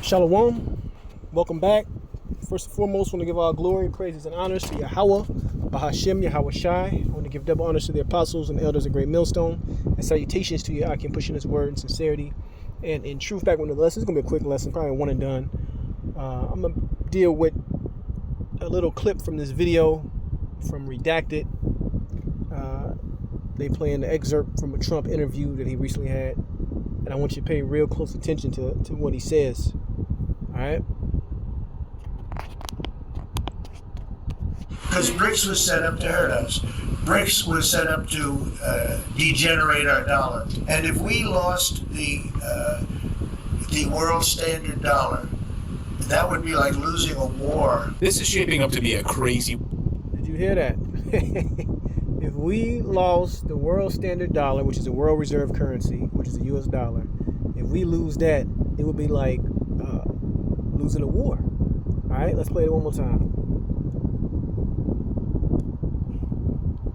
Shalom, welcome back. First and foremost, I want to give all glory, praises, and honors to Yahweh, Bahashem, Yahweh Shai. I want to give double honors to the apostles and elders of Great Millstone, and salutations to Yahakim, pushing his word in sincerity and in truth. Back with the lesson. It's going to be a quick lesson, probably one and done. I'm going to deal with a little clip from this video from Redacted. They play an excerpt from a Trump interview that he recently had, and I want you to pay real close attention to what he says. All right. Because BRICS was set up to hurt us. BRICS was set up to degenerate our dollar. And if we lost the world standard dollar, that would be like losing a war. This is shaping up to be a crazy... Did you hear that? If we lost the world standard dollar, which is a world reserve currency, which is the US dollar, if we lose that, it would be like losing a war. All right, let's play it one more time.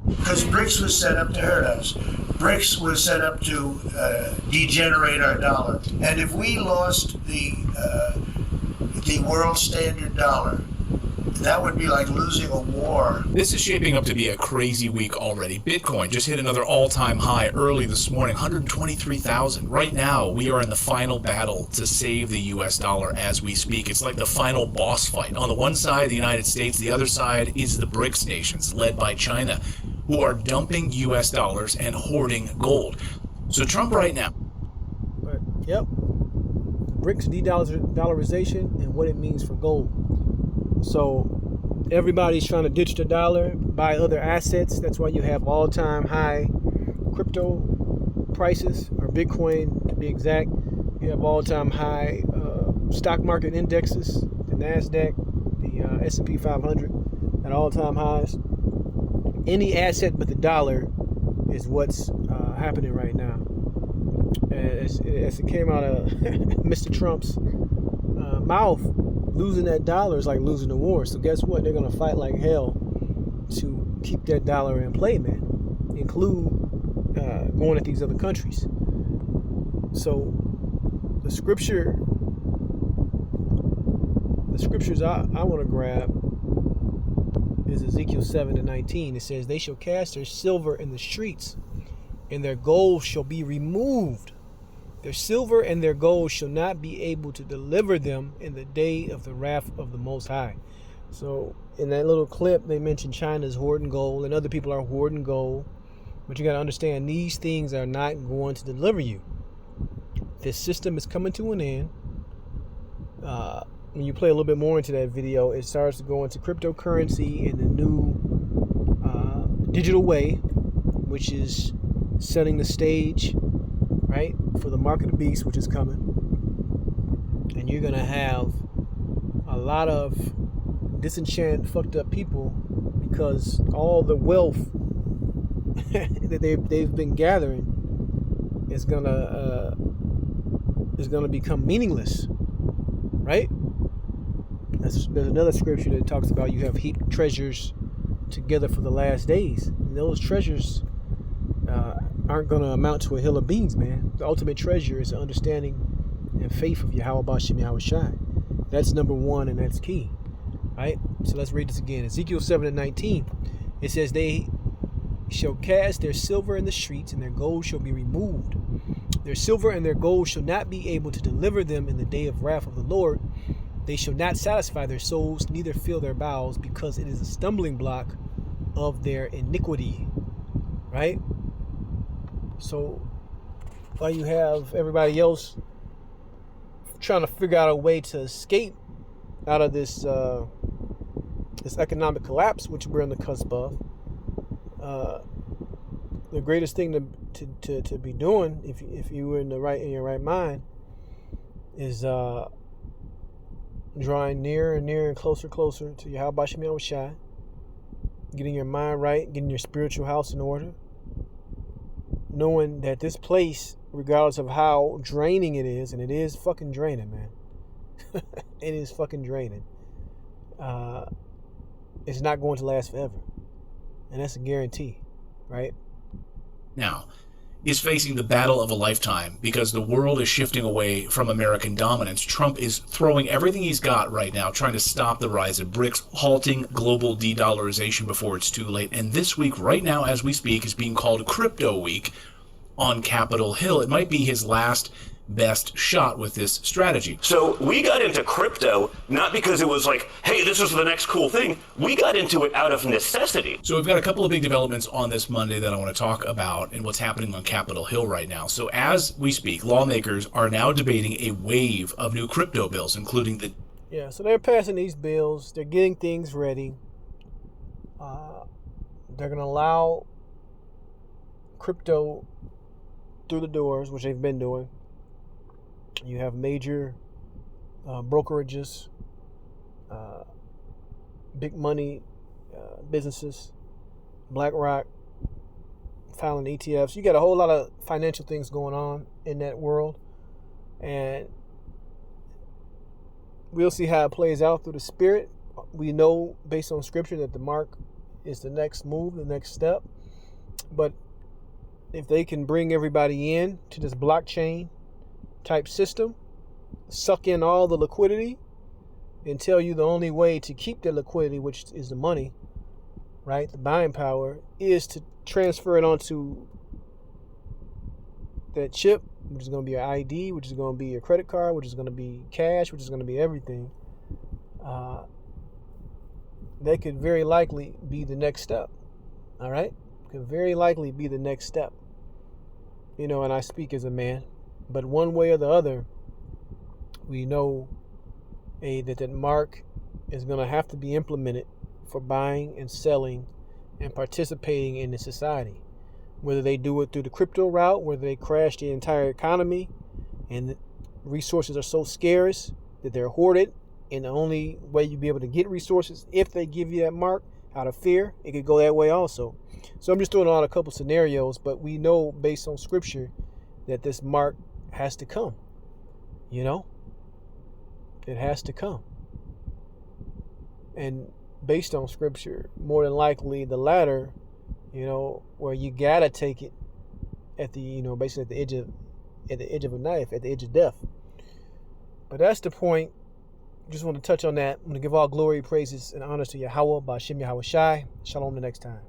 Because BRICS was set up to hurt us. BRICS was set up to degenerate our dollar. And if we lost the world standard dollar, that would be like losing a war. This is shaping up to be a crazy week already. Bitcoin just hit another all-time high early this morning, 123,000. Right now, we are in the final battle to save the US dollar as we speak. It's like the final boss fight. On the one side, the United States. The other side is the BRICS nations, led by China, who are dumping US dollars and hoarding gold. So Trump right now. But, yep. BRICS de-dollarization and what it means for gold. So everybody's trying to ditch the dollar, buy other assets. That's why you have all-time high crypto prices, or Bitcoin to be exact. You have all-time high stock market indexes, the NASDAQ, the S&P 500 at all-time highs. Any asset but the dollar is what's happening right now. As it came out of Mr. Trump's mouth, losing that dollar is like losing the war. So guess what? They're going to fight like hell to keep that dollar in play, man. Include going at these other countries. So the scriptures I want to grab is Ezekiel 7:19. It says, "They shall cast their silver in the streets, and their gold shall be removed. Their silver and their gold shall not be able to deliver them in the day of the wrath of the Most High." So in that little clip, they mentioned China's hoarding gold and other people are hoarding gold. But you got to understand, these things are not going to deliver you. This system is coming to an end. When you play a little bit more into that video, it starts to go into cryptocurrency and the new digital way, which is setting the stage, right, for the mark of the beast, which is coming. And you're going to have a lot of disenchanted, fucked up people because all the wealth that they've been gathering is gonna become meaningless, right? There's another scripture that talks about you have heaped treasures together for the last days. And those treasures aren't going to amount to a hill of beans, man. The ultimate treasure is the understanding and faith of Yahweh Bashem Yahweh Shai. That's number one, and that's key, right? So let's read this again. Ezekiel 7:19. It says, "They shall cast their silver in the streets, and their gold shall be removed. Their silver and their gold shall not be able to deliver them in the day of wrath of the Lord. They shall not satisfy their souls, neither fill their bowels, because it is a stumbling block of their iniquity." Right? So while you have everybody else trying to figure out a way to escape out of this economic collapse, which we're on the cusp of, the greatest thing to be doing, if you were in your right mind, is drawing nearer and nearer and closer to Yahweh Bashem Yahweh Shai, getting your mind right, getting your spiritual house in order, knowing that this place, regardless of how draining it is, and it is fucking draining, man. It is fucking draining. It's not going to last forever. And that's a guarantee, right? Now, is facing the battle of a lifetime because the world is shifting away from American dominance. Trump is throwing everything he's got right now, trying to stop the rise of BRICS, halting global de-dollarization before it's too late. And this week, right now as we speak, is being called Crypto Week on Capitol Hill. It might be his last best shot with this strategy. So we got into crypto not because it was like, hey, this is the next cool thing. We got into it out of necessity. So we've got a couple of big developments on this Monday that I want to talk about and what's happening on Capitol Hill right now. So as we speak, lawmakers are now debating a wave of new crypto bills, including the... Yeah, so they're passing these bills. They're getting things ready. They're going to allow crypto through the doors, which they've been doing. You have major brokerages, big money businesses, BlackRock, filing ETFs. You got a whole lot of financial things going on in that world. And we'll see how it plays out through the spirit. We know based on scripture that the mark is the next move, the next step. But if they can bring everybody in to this blockchain type system, suck in all the liquidity, and tell you the only way to keep the liquidity, which is the money, right, the buying power, is to transfer it onto that chip, which is going to be your ID, which is going to be your credit card, which is going to be cash, which is going to be everything. That could very likely be the next step. All right, could very likely be the next step. And I speak as a man. But one way or the other, we know that mark is going to have to be implemented for buying and selling and participating in the society. Whether they do it through the crypto route, whether they crash the entire economy and resources are so scarce that they're hoarded, and the only way you'll be able to get resources if they give you that mark out of fear, it could go that way also. So I'm just throwing out a couple scenarios, but we know based on scripture that this mark has to come. It has to come. And based on scripture, more than likely the latter, where you gotta take it at the, basically at the edge of a knife, at the edge of death. But that's the point. Just want to touch on that. I'm going to give all glory, praises, and honors to Yahweh, Ba'ashem Yahweh Shai. Shalom the next time.